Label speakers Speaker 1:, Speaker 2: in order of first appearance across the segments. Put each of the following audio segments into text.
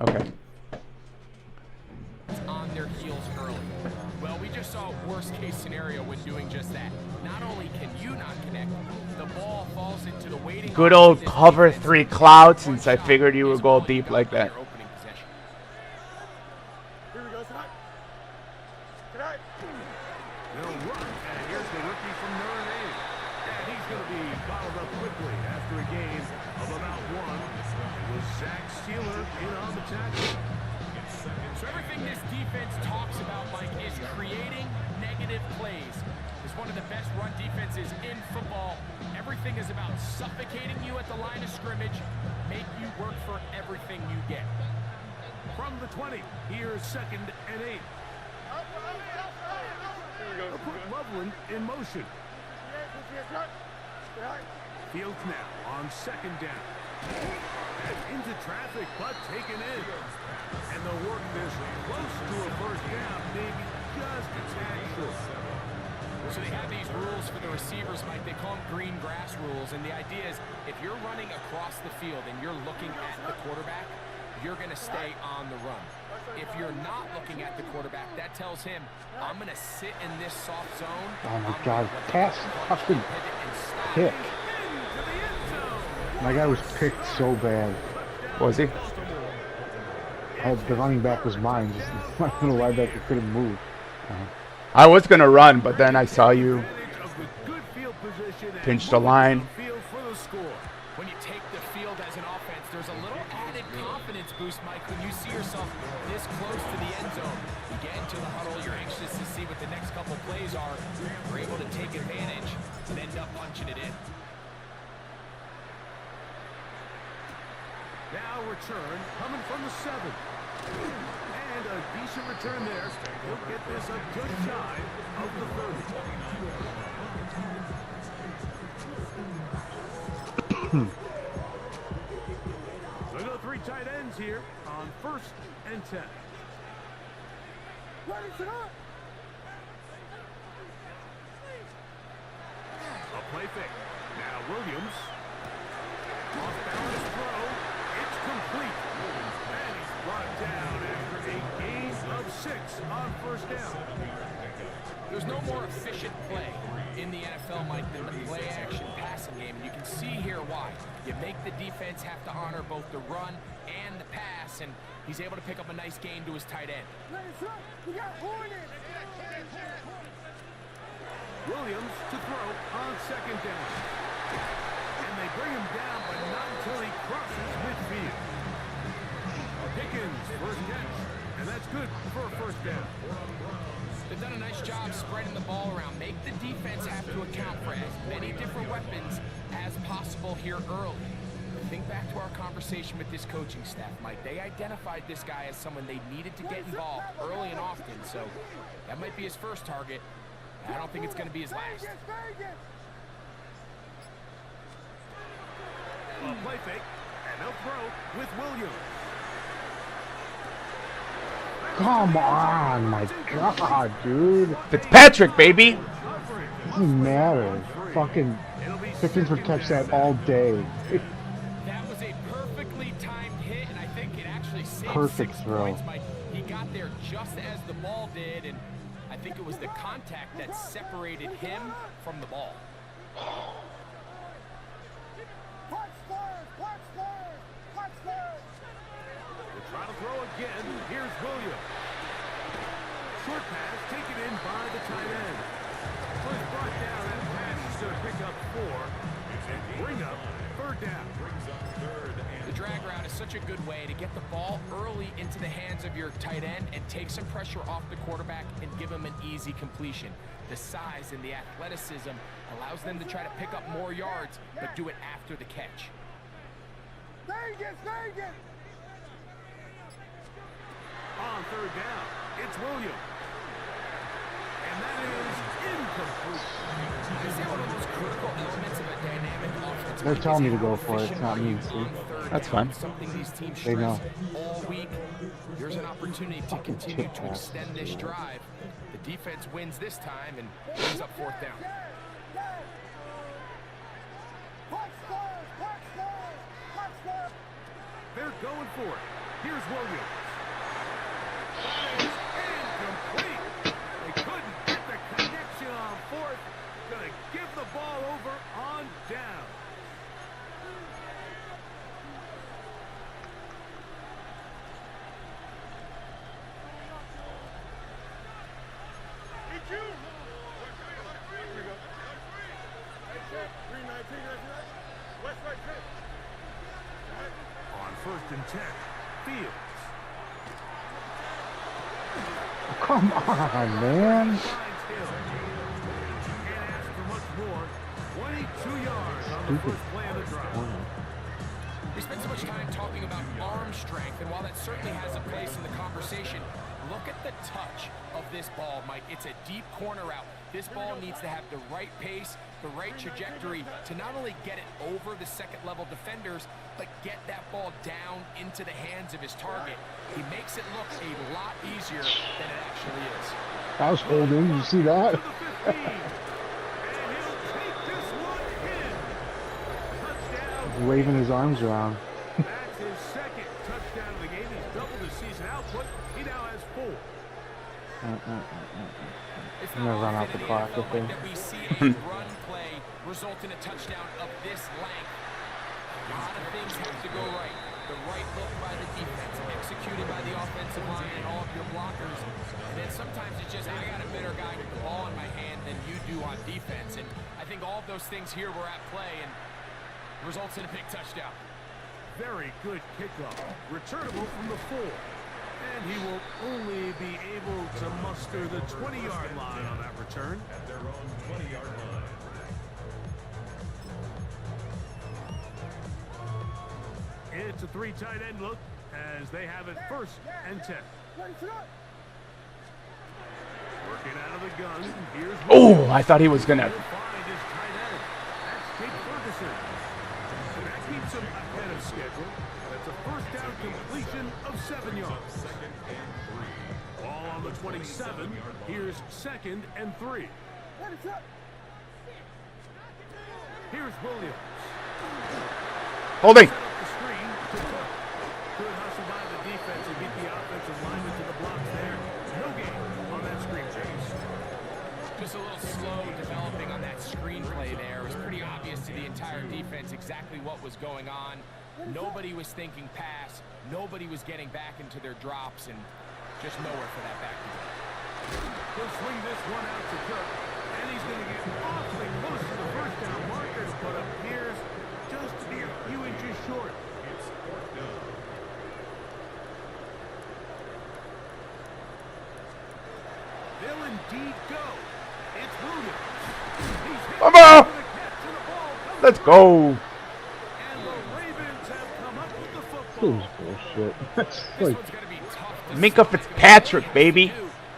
Speaker 1: Okay.
Speaker 2: On their heels early. Well, we just saw worst case scenario when doing just that. Not only can you not connect, the ball falls into the waiting.
Speaker 1: Good old cover 3 cloud, since I figured you would go deep like that.
Speaker 3: Here we go, tonight. Tonight. They'll run, and here's the rookie from Notre Dame. And he's going to be bottled up quickly after a gain of about 1. It was Zach Steeler in on the tackle.
Speaker 2: So everything this defense talks about, Mike, is creating negative plays. It's one of the best run defenses in football. Everything is about suffocating you at the line of scrimmage, make you work for everything you get.
Speaker 3: From the 20, here's 2nd and 8. They'll put Loveland in motion. Fields now on 2nd down. And into traffic, but taken in. And they'll work this close to a first down, maybe just a tad short.
Speaker 2: So they have these rules for the receivers, Mike. They call them green grass rules. And the idea is if you're running across the field and you're looking at the quarterback, you're going to stay on the run. If you're not looking at the quarterback, that tells him, I'm going to sit in this soft zone.
Speaker 4: Oh my God, pass fucking pick. My guy was picked so bad.
Speaker 1: Was he?
Speaker 4: The running back was mine. Just my little linebacker couldn't move.
Speaker 1: I was going to run, but then I saw you pinch the line.
Speaker 2: When you take the field as an offense, there's a little added confidence boost, Mike, when you see yourself this close to the end zone. You get into the huddle, you're anxious to see what the next couple plays are. You're able to take advantage and end up punching it in.
Speaker 3: Now return coming from the 7. And a decent return there. He'll get this up just shy of the 30. So go 3 tight ends here on 1st and 10. A play fake. Now Williams. Off balance throw. It's complete. And he's brought down after a gain of 6 on 1st down.
Speaker 2: There's no more efficient play in the NFL, Mike, than the play-action passing game. And you can see here why. You make the defense have to honor both the run and the pass, and he's able to pick up a nice gain to his tight end.
Speaker 3: Williams to throw on 2nd down. And they bring him down, but not until he crosses midfield. Pickens, first catch, and that's good for a 1st down.
Speaker 2: They've done a nice job spreading the ball around. Make the defense have to account for as many different weapons as possible here early. Think back to our conversation with this coaching staff, Mike. They identified this guy as someone they needed to get involved early and often, so that might be his first target. I don't think it's going to be his last.
Speaker 3: A play fake, and they'll throw with Williams.
Speaker 4: Come on, my God, dude.
Speaker 1: Fitzpatrick, baby.
Speaker 4: Doesn't matter. Fucking Pickens would catch that all day.
Speaker 2: That was a perfectly timed hit, and I think it actually saved
Speaker 4: Perfect
Speaker 2: 6
Speaker 4: throw.
Speaker 2: points. Mike. He got there just as the ball did, and I think it was the contact that separated him from the ball.
Speaker 3: We'll try to throw again. Here's Williams. Short pass taken in by the tight end. So he's brought down that pass. He's going to pick up 4 and bring up 3rd down.
Speaker 2: The drag route is such a good way to get the ball early into the hands of your tight end and take some pressure off the quarterback and give him an easy completion. The size and the athleticism allows them to try to pick up more yards, but do it after the catch.
Speaker 3: On 3rd down, it's Williams. And that is incomplete.
Speaker 2: Is that one of those critical elements of a dynamic offense?
Speaker 4: They're telling me to go for it. It's not me, see?
Speaker 1: That's fine.
Speaker 2: Something these teams
Speaker 4: They know.
Speaker 2: stress all week. Here's an opportunity to continue to extend this drive. The defense wins this time and brings up 4th down.
Speaker 3: They're going for it. Here's Williams. That is incomplete. They couldn't get the connection on fourth. Gonna give the ball over on down. On 1st and 10, Fields.
Speaker 4: Come on, man.
Speaker 3: Finds Hill. Can't ask for much more. 22 yards on the first play of the drive.
Speaker 2: We spend so much time talking about arm strength, and while that certainly has a place in the conversation, look at the touch of this ball, Mike. It's a deep corner route. This ball needs to have the right pace, the right trajectory to not only get it over the second-level defenders, but get that ball down into the hands of his target. He makes it look a lot easier than it actually is.
Speaker 4: I was holding. You see that?
Speaker 3: To the 15. And he'll take this one in. Touchdown.
Speaker 4: Waving his arms around.
Speaker 3: That's his second touchdown of the game. He's doubled his season output. He now has 4.
Speaker 2: It's
Speaker 4: I'm gonna run out the clock, I think.
Speaker 2: that we see a run play result in a touchdown of this length. A lot of things have to go right. The right look by the defense, executed by the offensive line and all of your blockers. And then sometimes it's just, I got a better guy with the ball in my hand than you do on defense. And I think all of those things here were at play and results in a big touchdown.
Speaker 3: Very good kickoff. Returnable from the 4. And he will only be able to muster the 20-yard line on that return. At their own 20-yard line. It's a 3 tight end look as they have it 1st and 10. Working out of the gun. Here's
Speaker 1: Oh, I thought he was gonna.
Speaker 3: He'll find his tight end. That's Kate Ferguson. And that keeps him ahead of schedule. That's a 1st down completion of 7 yards. Ball on the 27. Here's 2nd and 3. Here's Williams.
Speaker 1: Holding.
Speaker 3: Set up the screen to Cook. Good hustle by the defense and beat the offensive lineman to the blocks there. No gain on that screen chase.
Speaker 2: Just a little slow developing on that screenplay there. It was pretty obvious to the entire defense exactly what was going on. Nobody was thinking pass. Nobody was getting back into their drops, and just nowhere for that back to go.
Speaker 3: He'll swing this one out to Cook, and he's going to get awfully close to the 1st down marker, but appears just to be a few inches short. It's 4th down. They'll indeed go. It's Williams. He's hit
Speaker 1: Come on.
Speaker 3: for the catch, and the ball comes
Speaker 1: Let's
Speaker 3: out.
Speaker 1: go.
Speaker 3: And the Ravens have come up with the
Speaker 4: This
Speaker 3: football.
Speaker 4: is bullshit. It's
Speaker 2: This
Speaker 4: like,
Speaker 2: one's going to be tough to
Speaker 1: Minka
Speaker 2: stop.
Speaker 1: Fitzpatrick, baby.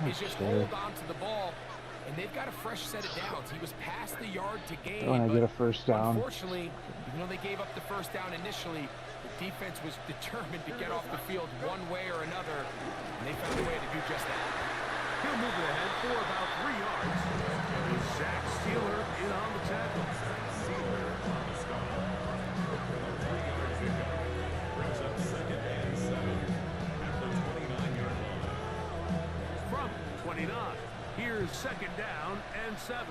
Speaker 2: Is just hold on to the ball, and they've got a fresh set of downs. He was past the yard to gain.
Speaker 4: when I
Speaker 2: but
Speaker 4: get a 1st down.
Speaker 2: unfortunately, even though they gave up the 1st down initially, the defense was determined to get off the field one way or another, and they found a way to do just that.
Speaker 3: He'll move it ahead for about 3 yards. And Zach Steeler in on the tackle. From 29, here's 2nd down and 7.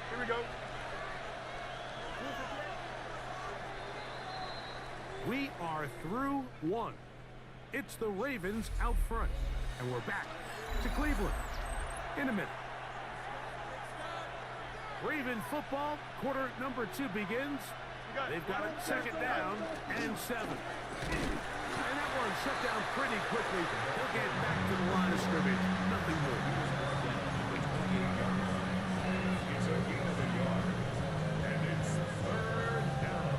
Speaker 3: Here we go. We are through 1. It's the Ravens out front, and we're back to Cleveland in a minute. Raven football, quarter number 2 begins. They've got it 2nd down and 7. And that one shut down pretty quickly. They'll get back to the line of scrimmage. Nothing more. It's a gain of a yard. And it's 3rd down.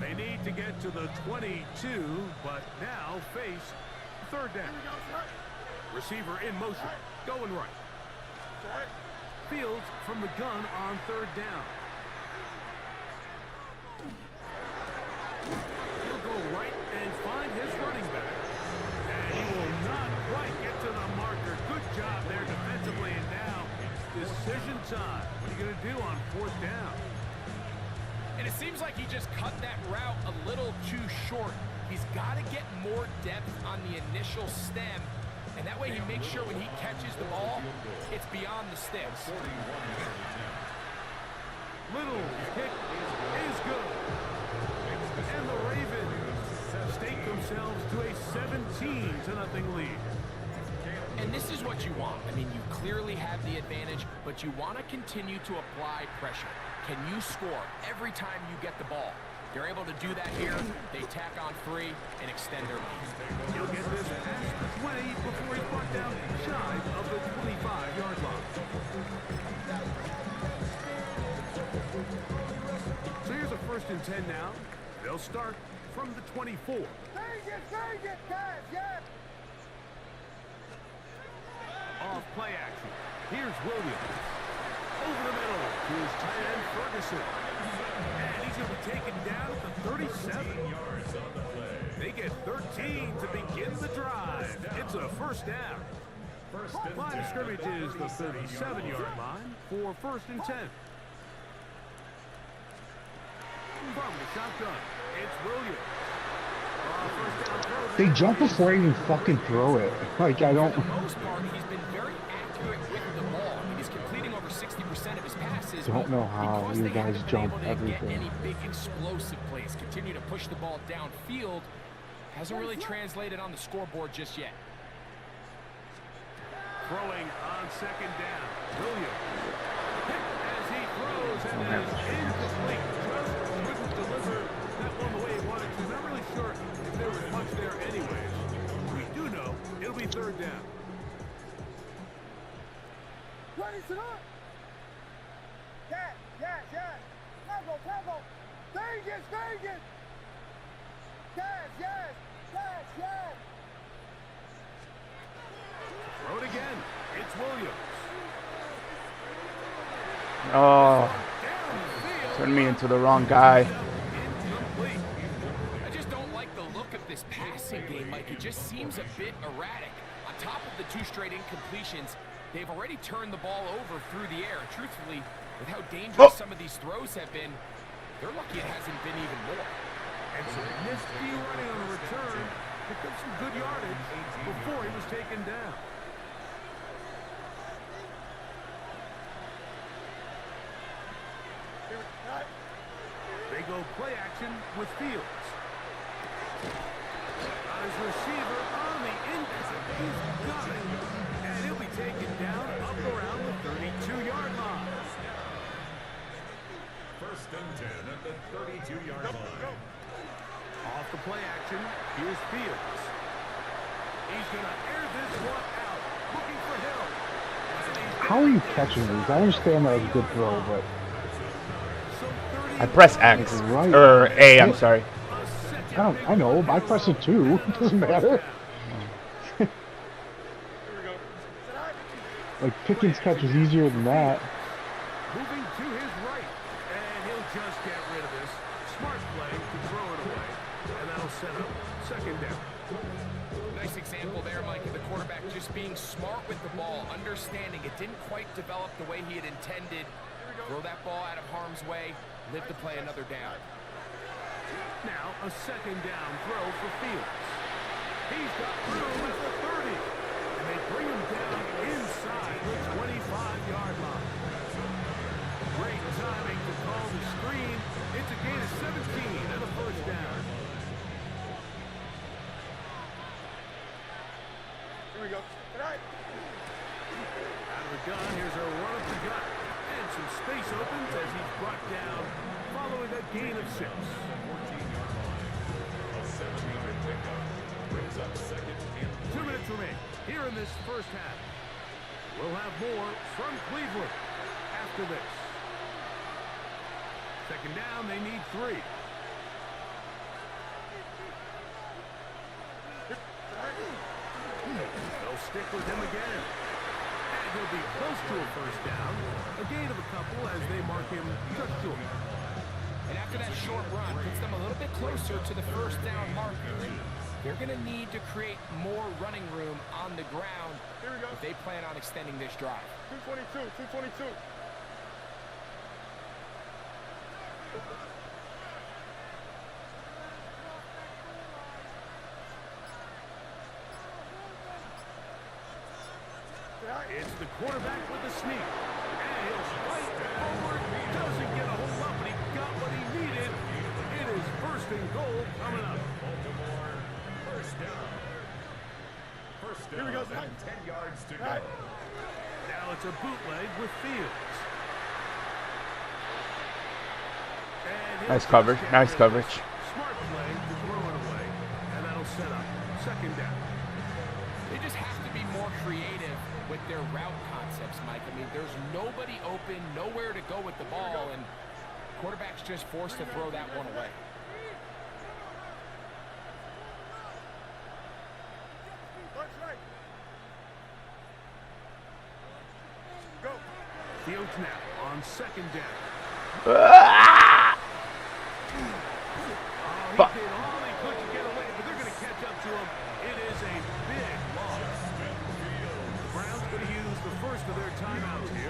Speaker 3: They need to get to the 22, but now face 3rd down. Receiver in motion, going right. Fields from the gun on 3rd down. He'll go right and find his running back. And he will not quite get to the marker. Good job there defensively, and now this on 4th down.
Speaker 2: And it seems like he just cut that route a little too short. He's got to get more depth on the initial stem, and that way he makes sure when he catches the ball, it's beyond the sticks.
Speaker 3: Little kick is good. And the Ravens stake themselves to a 17-0 lead.
Speaker 2: And this is what you want. I mean, you clearly have the advantage, but you want to continue to apply pressure. Can you score every time you get the ball? They're able to do that here. They tack on 3 and extend their lead.
Speaker 3: He'll get this past the 20 before he's brought down shy of the 25-yard line. So here's a 1st and 10 now. They'll start from the 24. Off play action. Here's Williams. Over the middle to his tight end Ferguson. And he's going to be taken down at the 37. They get 13 to begin the drive. It's a 1st down. Line of scrimmage is the 37-yard line for 1st and 10. From the shotgun, it's Williams.
Speaker 4: They jump before I even fucking throw it. Like, I don't...
Speaker 2: For the most part, he's been very accurate with the ball. He's completing over 60% of his passes.
Speaker 4: Don't know how
Speaker 2: because
Speaker 4: you
Speaker 2: they
Speaker 4: guys
Speaker 2: haven't been
Speaker 4: jump
Speaker 2: able to
Speaker 4: everything.
Speaker 2: get any big explosive plays. Continue to push the ball downfield. Hasn't really translated on the scoreboard just yet.
Speaker 3: Throwing on 2nd down. Williams. Hit as he throws and is incomplete. Just couldn't deliver that one the way he wanted to. Not really sure if there was much there anyways. We do know it'll be 3rd down.
Speaker 5: Raise it up! Yes! Tempo! Vegas! Yes!
Speaker 3: Throw it again. It's Williams.
Speaker 1: Oh, turned me into the wrong guy.
Speaker 3: Incomplete.
Speaker 2: I just don't like the look of this passing game, Mike. It just seems a bit erratic. On top of the 2 straight incompletions, they've already turned the ball over through the air. Truthfully, with how dangerous some of these throws have been, they're lucky it hasn't been even more.
Speaker 3: And some nifty running on the return. Picked up some good yardage before he was taken down. They go play action with Fields. On his receiver on the inside. He's got it. And he'll be taken down up around the 32-yard line.
Speaker 6: 1st and 10 at the 32-yard line.
Speaker 3: Off the play action, here's Fields. He's going to air this one out, looking for Hill.
Speaker 4: How are you catching these? I understand that was a good throw, but...
Speaker 1: I press X,
Speaker 4: Right.
Speaker 1: or A, I'm sorry.
Speaker 4: I know, I press it too. It doesn't matter. Like, Pickens catch is easier than that.
Speaker 3: Moving to his right, and he'll just get rid of this. Smart play to throw it away, and that'll set up 2nd down.
Speaker 2: Nice example there, Mike, of the quarterback just being smart with the ball, understanding it didn't quite develop the way he had intended. Throw that ball out of harm's way, live to play another down.
Speaker 3: Now a 2nd down throw for Fields. He's got room at the 30, and they bring him down inside the 25-yard line. Great timing to call the screen. It's a gain of 17 and a 1st down.
Speaker 5: Here we go.
Speaker 3: Out of the gun, here's a run up the gut. And some space opens as he's brought down following a gain of 6.
Speaker 6: 14-yard line. A 7-yard pickup brings up 2nd and 3.
Speaker 3: 2 minutes remain here in this 1st half. We'll have more from Cleveland after this. 2nd down, they need 3. They'll stick with him again. And he'll be close to a 1st down. A gain of a couple as they mark him just short.
Speaker 2: And after that short run, puts them a little bit closer to the 1st down marker. They're going to need to create more running room on the ground if they plan on extending this drive.
Speaker 5: 222.
Speaker 3: It's the quarterback with the sneak. And he'll fight forward. Doesn't get a whole lot, but he got what he needed. It is first and goal coming up.
Speaker 6: Baltimore, first down. First down.
Speaker 5: Here we go,
Speaker 6: and 10 yards to go.
Speaker 5: Right.
Speaker 3: Now it's a bootleg with Fields. And he'll
Speaker 1: Nice coverage.
Speaker 3: touchdown
Speaker 1: Nice
Speaker 3: it.
Speaker 1: coverage.
Speaker 3: Smart play to throw it away. And that'll set up second down.
Speaker 2: They just have to be more creative with their route concepts, Mike. I mean, there's nobody open, nowhere to go with the ball, and quarterback's just forced to throw that one away.
Speaker 5: Watch right. Go.
Speaker 3: Fields now on second down.
Speaker 1: Ah!
Speaker 3: Oh,
Speaker 1: Fuck.
Speaker 3: he did all he could to get away, but they're going to catch up to him. It is a big loss. The Browns going to use the first of their timeouts here.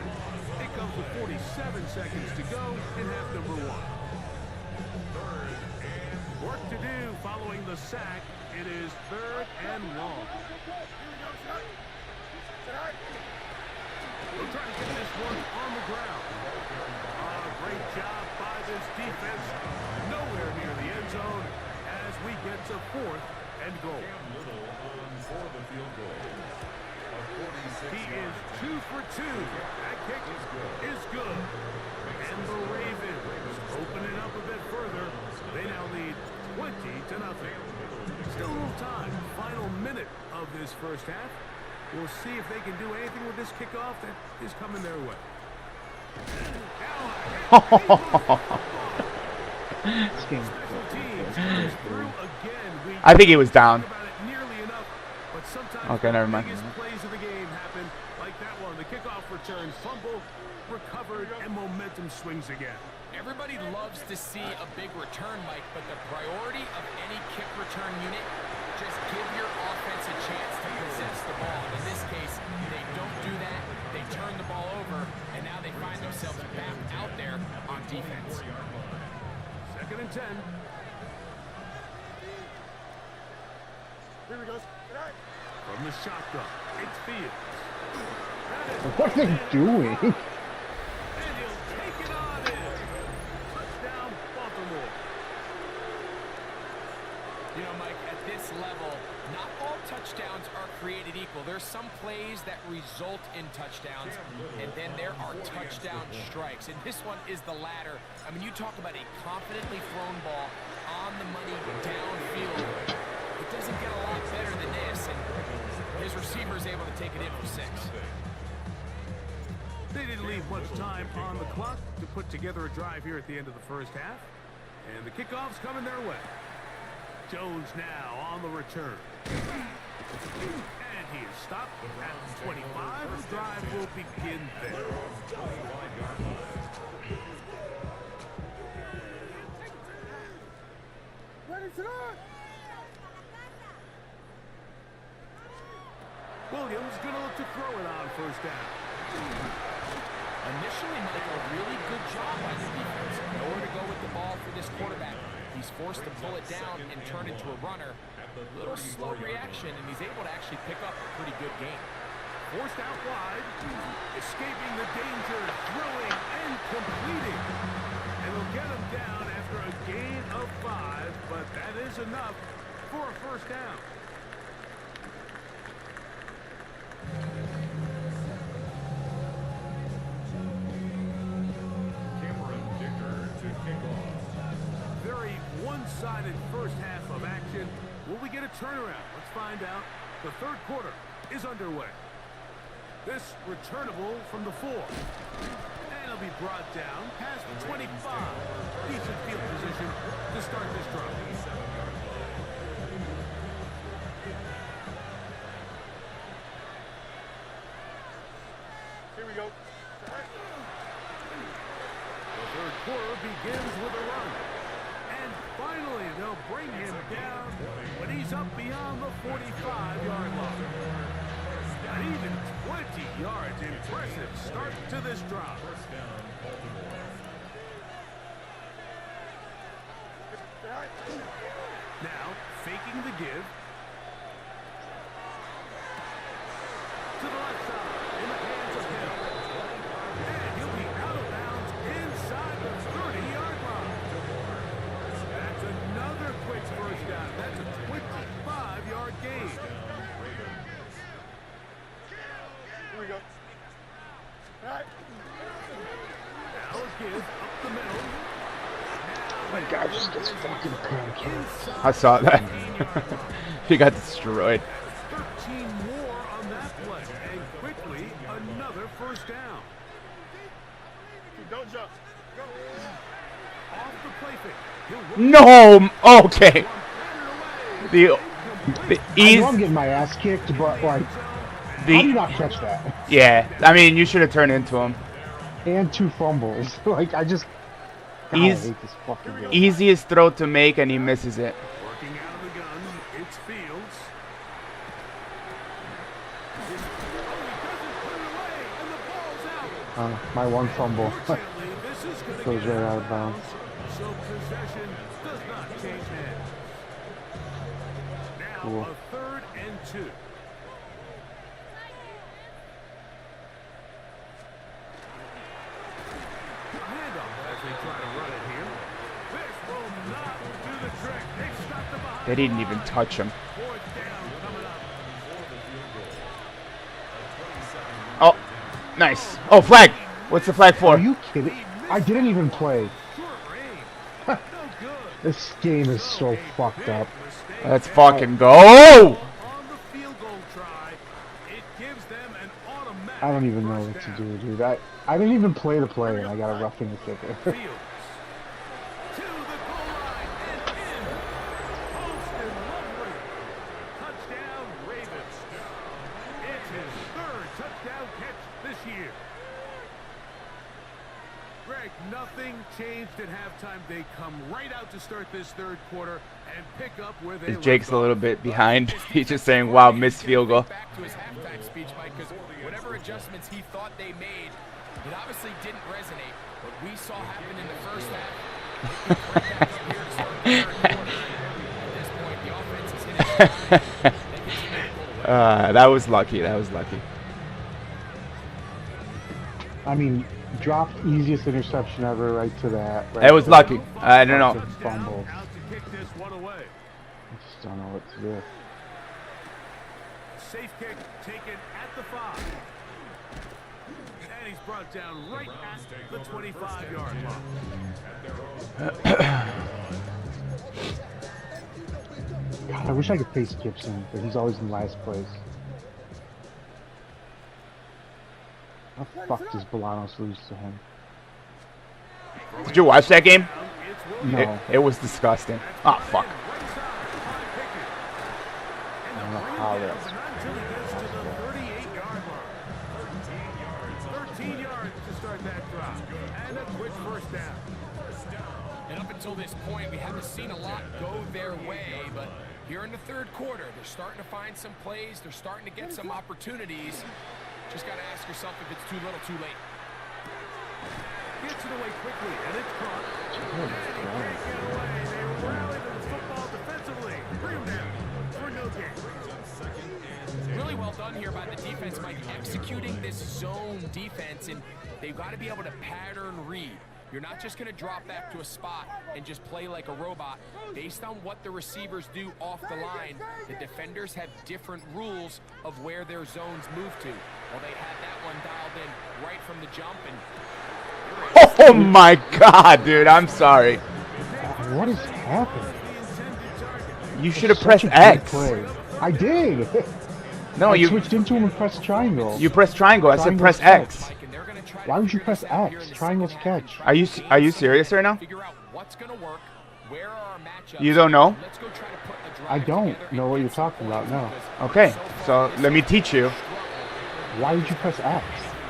Speaker 3: It comes with 47 seconds to go in half number one. Work to do following the sack. It is third and long. They'll try to get this one on the ground. Great job by this defense. Nowhere near the end zone as we get to fourth and goal.
Speaker 6: For the field goal.
Speaker 3: He is 2 for 2. That kick is good. And the Ravens open it up a bit further. They now lead 20-0. Still a little time. Final minute of this first half. We'll see if they can do anything with this kickoff that is coming their way.
Speaker 4: This game.
Speaker 3: Special teams comes through again. We
Speaker 1: I think he was down.
Speaker 3: talked about it nearly enough, but sometimes
Speaker 1: Okay, never
Speaker 3: the
Speaker 1: mind.
Speaker 3: biggest plays of the game happen like that one. The kickoff return, fumble, recovered, and momentum swings again.
Speaker 2: Everybody loves to see a big return, Mike, but the priority of any kick return unit, just give your offense a chance to possess the ball. In this case, they don't do that. They turn the ball over, and now they find themselves back out there on defense.
Speaker 3: Second and 10.
Speaker 5: Here we go. Good night.
Speaker 3: From the shotgun, it's Fields.
Speaker 4: What are they doing?
Speaker 3: And he'll take it on in. Touchdown, Baltimore.
Speaker 2: You know, Mike, at this level, not all touchdowns are created equal. There's some plays that result in touchdowns, and then there are touchdown strikes. And this one is the latter. I mean, you talk about a confidently thrown ball on the money downfield. It doesn't get a lot better than this, and his receiver is able to take it in for 6.
Speaker 3: They didn't leave much time on the clock to put together a drive here at the end of the first half. And the kickoff's coming their way. Jones now on the return. And he is stopped at 25. The drive will begin there.
Speaker 5: Ready to run.
Speaker 3: Williams going to look to throw it on first down.
Speaker 2: Initially, Mike, a really good job by the defense. Nowhere to go with the ball for this quarterback. He's forced to pull it down and turn into a runner. A little slow reaction, and he's able to actually pick up a pretty good game.
Speaker 3: Forced out wide, escaping the danger, throwing and completing. And they'll get him down after a gain of 5, but that is enough for a first down. Very one-sided first half of action. Will we get a turnaround? Let's find out. The third quarter is underway. This returnable from the 4. And it'll be brought down past the 25. Decent field position to start this drive.
Speaker 5: Here we go.
Speaker 3: The third quarter begins with a run. And finally, they'll bring him down when he's up beyond the 45-yard line. Not even 20 yards. Impressive start to this drive. Now, faking the give. To the left side, in the hands of Hill. And he'll be out of bounds inside the 30-yard line. That's another quick first down. That's a 25-yard gain.
Speaker 5: Here we go. All right.
Speaker 3: Now a give up the middle.
Speaker 4: My guy just gets fucking pancaked.
Speaker 1: I saw that. He got destroyed.
Speaker 3: 13 more on that play. And quickly, another first down.
Speaker 5: Don't jump. Go.
Speaker 3: Off the play fake. He'll
Speaker 1: No. Okay. The
Speaker 4: I know I'm getting my ass kicked, but like, how do you not catch that?
Speaker 1: yeah. I mean, you should have turned into him.
Speaker 4: And 2 fumbles. Like, I just. God, I hate this fucking game.
Speaker 1: Easiest throw to make, and he misses it.
Speaker 3: working out of the gun. It's Fields. Oh, he doesn't put it away, and the ball's out.
Speaker 4: My one fumble
Speaker 3: Fortunately, this is gonna
Speaker 4: goes
Speaker 3: get
Speaker 4: right out of bounds.
Speaker 3: So possession does not change hands. Now
Speaker 4: Cool.
Speaker 3: a 3rd and 2. A handoff as they try to run it here. This will not do the trick. They stopped the behind.
Speaker 1: They didn't even touch him.
Speaker 3: 4th down coming up.
Speaker 1: Oh, nice. Oh, flag. What's the flag for?
Speaker 4: Are you kidding? I didn't even play.
Speaker 3: Short range. No good.
Speaker 4: This game is so fucked up.
Speaker 1: Let's fucking go.
Speaker 3: On the field goal try, it gives them an automatic
Speaker 4: I don't even know what
Speaker 3: first
Speaker 4: to
Speaker 3: down.
Speaker 4: do, dude. I didn't even play the play, and I got a roughing the kicker.
Speaker 3: Fields to the goal line and in. Posted lovely. Touchdown Ravens. It's his 3rd touchdown catch this year. Greg, nothing changed at halftime. They come right out to start this 3rd quarter and pick up where they
Speaker 1: Jake's
Speaker 3: left
Speaker 1: a
Speaker 3: off.
Speaker 1: little bit behind. He's just saying, wow, missed field goal.
Speaker 2: Back to his halftime speech, Mike, because whatever adjustments he thought they made, it obviously didn't resonate. What we saw happen in the first half, it right back up here to start the 3rd quarter. At this point, the offense is hitting stride. They continue to pull away.
Speaker 1: That was lucky. That was lucky.
Speaker 4: I mean, dropped easiest interception ever right to that. Right
Speaker 1: That was lucky. I don't know.
Speaker 4: fucking fumble.
Speaker 3: Out to kick this one away.
Speaker 4: I just don't know what to do.
Speaker 3: Safe kick taken at the 5. And he's brought down right at the 25-yard line.
Speaker 4: God, I wish I could face Gibson, but he's always in last place. How the fuck does Bolanos lose to him?
Speaker 1: Did you watch that game?
Speaker 3: It's
Speaker 4: No.
Speaker 1: It was disgusting. Oh, fuck.
Speaker 4: I don't know how that's.
Speaker 3: until he gets to the 38-yard mark. 13 yards to start that drop. And a quick first down.
Speaker 2: And up until this point, we haven't seen a lot go their way, but here in the 3rd quarter, they're starting to find some plays. They're starting to get some opportunities. Just got to ask yourself if it's too little, too late.
Speaker 3: Gets it away quickly, and it's caught. And he can't get away. They rally to the football defensively. Bring him down for no gain.
Speaker 2: Really well done here by the defense, Mike, executing this zone defense, and they've got to be able to pattern read. You're not just going to drop back to a spot and just play like a robot. Based on what the receivers do off the line, the defenders have different rules of where their zones move to. Well, they had that one dialed in right from the jump, and
Speaker 1: Oh my god, dude. I'm sorry.
Speaker 4: What is happening?
Speaker 1: You should have
Speaker 4: Such
Speaker 1: pressed
Speaker 4: a good
Speaker 1: X.
Speaker 4: play. I did.
Speaker 1: No,
Speaker 4: I
Speaker 1: you
Speaker 4: switched into him and pressed triangle.
Speaker 1: you pressed triangle. I said
Speaker 4: Triangle's
Speaker 1: press X.
Speaker 2: Mike, and they're going to try to
Speaker 4: Why would you
Speaker 2: figure this
Speaker 4: press
Speaker 2: out here
Speaker 4: X?
Speaker 2: in the
Speaker 4: Triangle's
Speaker 2: second half and
Speaker 4: catch.
Speaker 2: try to
Speaker 1: Are you
Speaker 2: gain
Speaker 1: serious
Speaker 2: some
Speaker 1: right now?
Speaker 2: Figure out what's going to work. Where are our matchups?
Speaker 1: You don't know?
Speaker 2: Let's go try to put a drive
Speaker 4: I don't
Speaker 2: together
Speaker 4: know
Speaker 2: and
Speaker 4: what
Speaker 2: get
Speaker 4: you're
Speaker 2: some
Speaker 4: talking about,
Speaker 2: points
Speaker 4: no.
Speaker 2: because
Speaker 1: Okay,
Speaker 2: so far
Speaker 1: so
Speaker 2: this
Speaker 1: let me
Speaker 2: season,
Speaker 1: teach you.
Speaker 4: Why would you press X?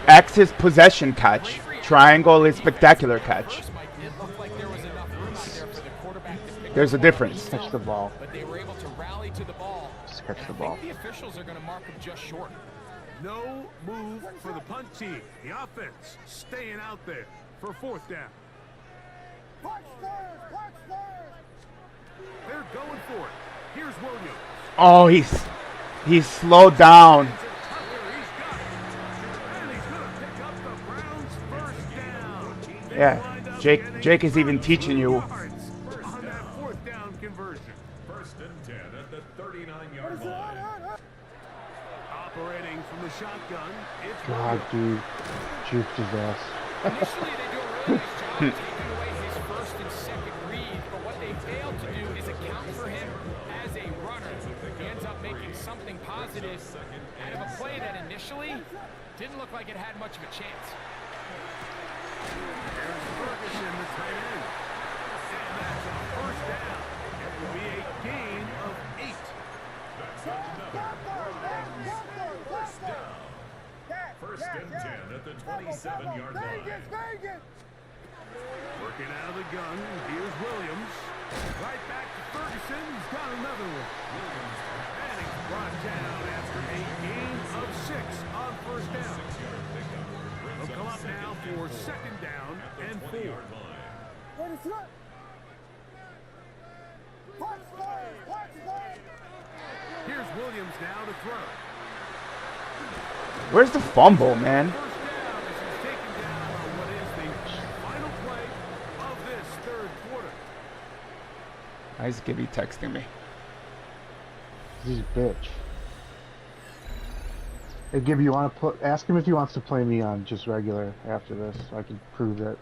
Speaker 1: X is possession catch. Triangle is spectacular catch.
Speaker 2: First, Mike, it looked like there was enough room out there for the quarterback to pick
Speaker 1: There's a
Speaker 2: up,
Speaker 1: difference.
Speaker 4: Catch the ball.
Speaker 2: but they were able to rally to the ball.
Speaker 4: Just catch
Speaker 2: And
Speaker 4: the
Speaker 2: I
Speaker 4: ball.
Speaker 2: think the officials are going to mark him just short.
Speaker 3: No move for the punt team. The offense staying out there for 4th down.
Speaker 5: Watch first! Watch first!
Speaker 3: for it. Here's Williams.
Speaker 1: Oh, he's slowed down.
Speaker 3: He's got it. And he's going to pick up the Browns' first down. They
Speaker 1: Yeah,
Speaker 3: wind up
Speaker 1: Jake
Speaker 3: getting
Speaker 1: is even teaching you.
Speaker 3: yards on that fourth down conversion.
Speaker 6: First and 10 at the 39-yard line.
Speaker 3: Operating from the shotgun, it's
Speaker 4: God, dude. Juked his ass.
Speaker 2: Initially, they do a really nice job of taking away his first and second read, but what they fail to do is account for him as a runner. He ends up making something positive out of a play that initially didn't look like it had much of a chance.
Speaker 3: There's Ferguson, the tight end. And that's a first down. It will be a gain of 8.
Speaker 6: That's another first down. First and 10 at the 27-yard line.
Speaker 3: Working out of the gun, here's Williams. Right back to Ferguson, he's got another one. And he's brought down after a gain of 6 on first down. They'll come up now for second down and 4. Here's Williams now to throw.
Speaker 1: Where's the fumble, man?
Speaker 3: First down as he's taken down on what is the final play of this third quarter.
Speaker 1: Nice Gibby texting me.
Speaker 4: He's a bitch. Hey, Gibby, you want to ask him if he wants to play me on just regular after this, so I can prove that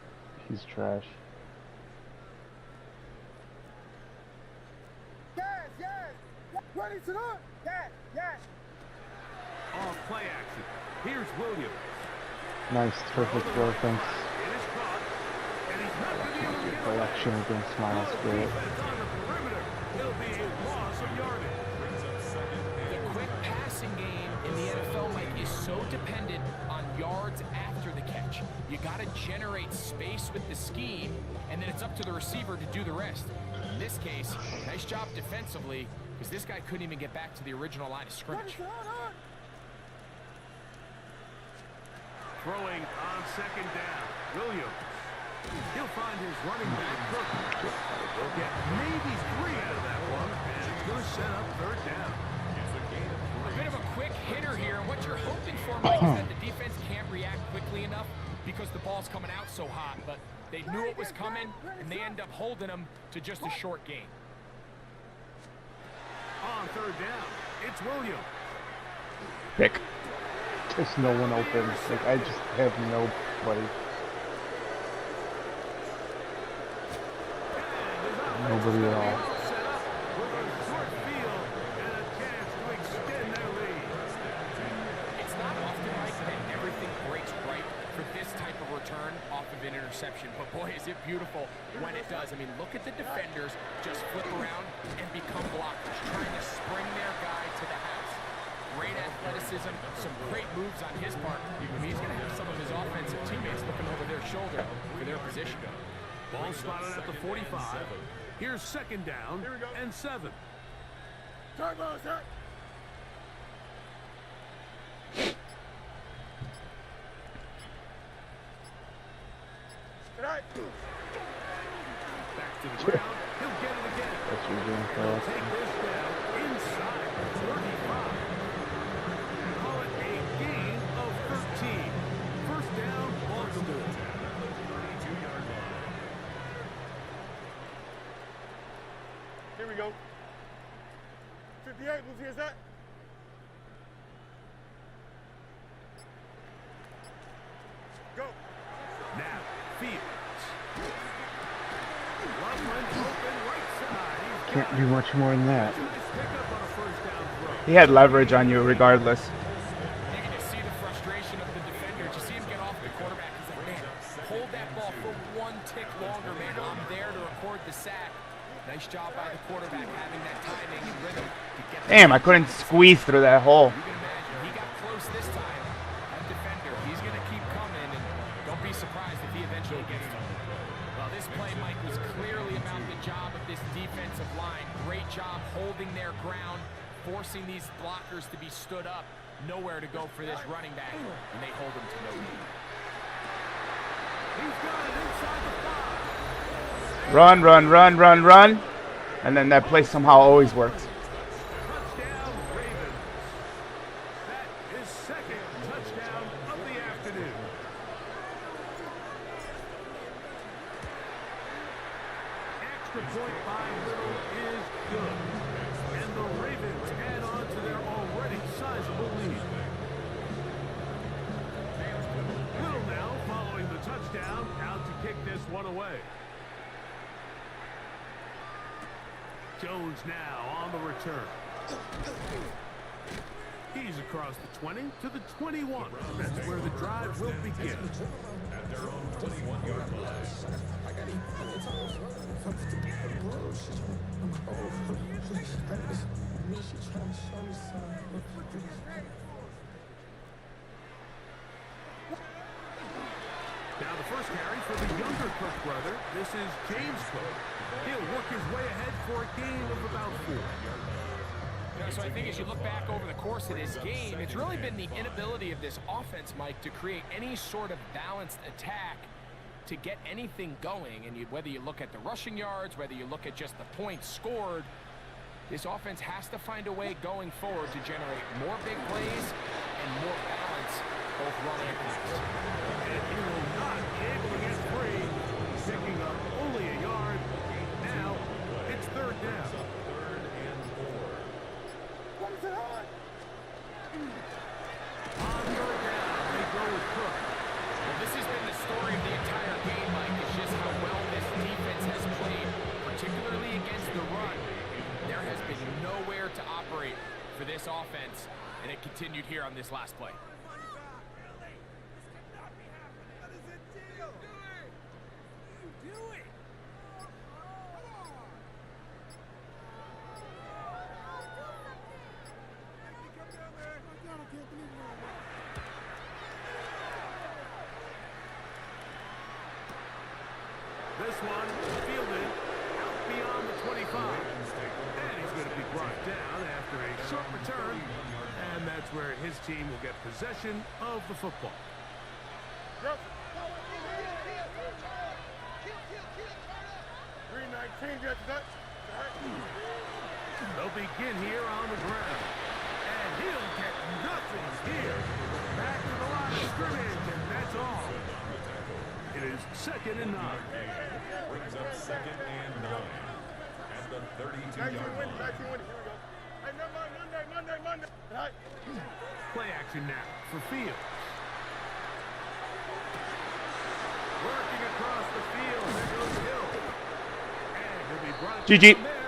Speaker 4: he's trash.
Speaker 5: Ready to run. Yes.
Speaker 3: Off play action. Here's Williams.
Speaker 4: Nice, perfect throw, thanks.
Speaker 3: It is caught. And he's not going to be able to get it.
Speaker 4: Collection against Miles Garrett.
Speaker 3: Defense on the perimeter. It'll be a loss of yardage.
Speaker 2: The quick passing game in the NFL, Mike, is so dependent on yards after the catch. You got to generate space with the scheme, and then it's up to the receiver to do the rest. In this case, nice job defensively, because this guy couldn't even get back to the original line of scrimmage.
Speaker 3: Throwing on second down. Williams. He'll find his running back Cook. He'll get maybe 3 out of that one, and it's going to set up third down.
Speaker 2: A bit of a quick hitter here, and what you're hoping for, Mike, is that the defense can't react quickly enough because the ball's coming out so hot, but they knew it was coming, and they end up holding them to just a short gain.
Speaker 3: On third down, it's Williams.
Speaker 1: Pick.
Speaker 4: There's no one open. Like, I just have nobody. Nobody at all.
Speaker 3: Set up with a short field and a chance to extend their lead.
Speaker 2: It's not often, Mike, that everything breaks right for this type of return off of an interception, but boy, is it beautiful when it does. I mean, look at the defenders just flip around and become blockers, trying to spring their guy to the house. Great athleticism, some great moves on his part. I mean, he's going to have some of his offensive teammates looking over their shoulder for their position.
Speaker 3: Ball spotted at the 45. Here's second down and 7.
Speaker 5: Turbo, sir. Tonight.
Speaker 3: Back to the ground. He'll get it again.
Speaker 4: That's what you're doing,
Speaker 3: They'll
Speaker 4: fellas.
Speaker 3: take this down inside the 35. Call it a gain of 13. First down, Baltimore.
Speaker 5: Here we go. 58, Lucy, is that? Go.
Speaker 3: Now, Fields. Loveland's open right side. He's
Speaker 4: Can't do much more than that.
Speaker 3: nice pickup on a first down throw.
Speaker 1: He had leverage on you regardless.
Speaker 2: You can just see the frustration of the defender. Just see him get off the quarterback. He's like, man, hold that ball for one tick longer, man. I'm there to record the sack. Nice job by the quarterback having that timing and rhythm to get the
Speaker 1: Damn, I couldn't squeeze through that hole.
Speaker 2: You can imagine he got close this time. That defender, he's going to keep coming, and don't be surprised if he eventually gets to him. Well, this play, Mike, was clearly about the job of this defensive line. Great job holding their ground, forcing these blockers to be stood up. Nowhere to go for this running back, and they hold him to no gain.
Speaker 3: He's got it inside the 5.
Speaker 1: Run. And then that play somehow always works.
Speaker 3: Touchdown, Ravens. That is second touchdown of the afternoon. Extra point by Little is good. And the Ravens add on to their already sizable lead. Little now following the touchdown, out to kick this one away. Jones now on the return. He's across the 20 to the 21. That's where the drive will begin.
Speaker 6: At their own 21-yard line.
Speaker 3: Now the first carry for the younger Cook brother. This is James Cook. He'll work his way ahead for a gain of about 4.
Speaker 2: So I think as you look back over the course of this game, it's really been the inability of this offense, Mike, to create any sort of balanced attack to get anything going. And whether you look at the rushing yards, whether you look at just the points scored, this offense has to find a way going forward to generate more big plays and more balance, both run and pass.
Speaker 3: And he will not be able to get free. Picking up only a yard. Now it's third down.
Speaker 6: Third and 4.
Speaker 5: What is it on?
Speaker 3: On third down, they go with Cook.
Speaker 2: Well, this has been the story of the entire game, Mike. It's just how well this defense has played, particularly against the run. There has been nowhere to operate for this offense, and it continued here on this last play.
Speaker 3: This one fielded out beyond the 25. And he's going to be brought down after a short return. And that's where his team will get possession of the football.
Speaker 5: Yep. 319, get that.
Speaker 3: They'll begin here on the ground. And he'll get nothing here. Back to the line of scrimmage, and that's all. It is 2nd and 9.
Speaker 6: Brings up 2nd and 9. At the 32-yard
Speaker 5: 19 winning,
Speaker 6: line.
Speaker 5: 19 winning. Here we go. Hey, Monday. Tonight.
Speaker 3: Play action now for Fields. Working across the field. There goes Hill. And he'll be brought
Speaker 1: GG.
Speaker 3: down there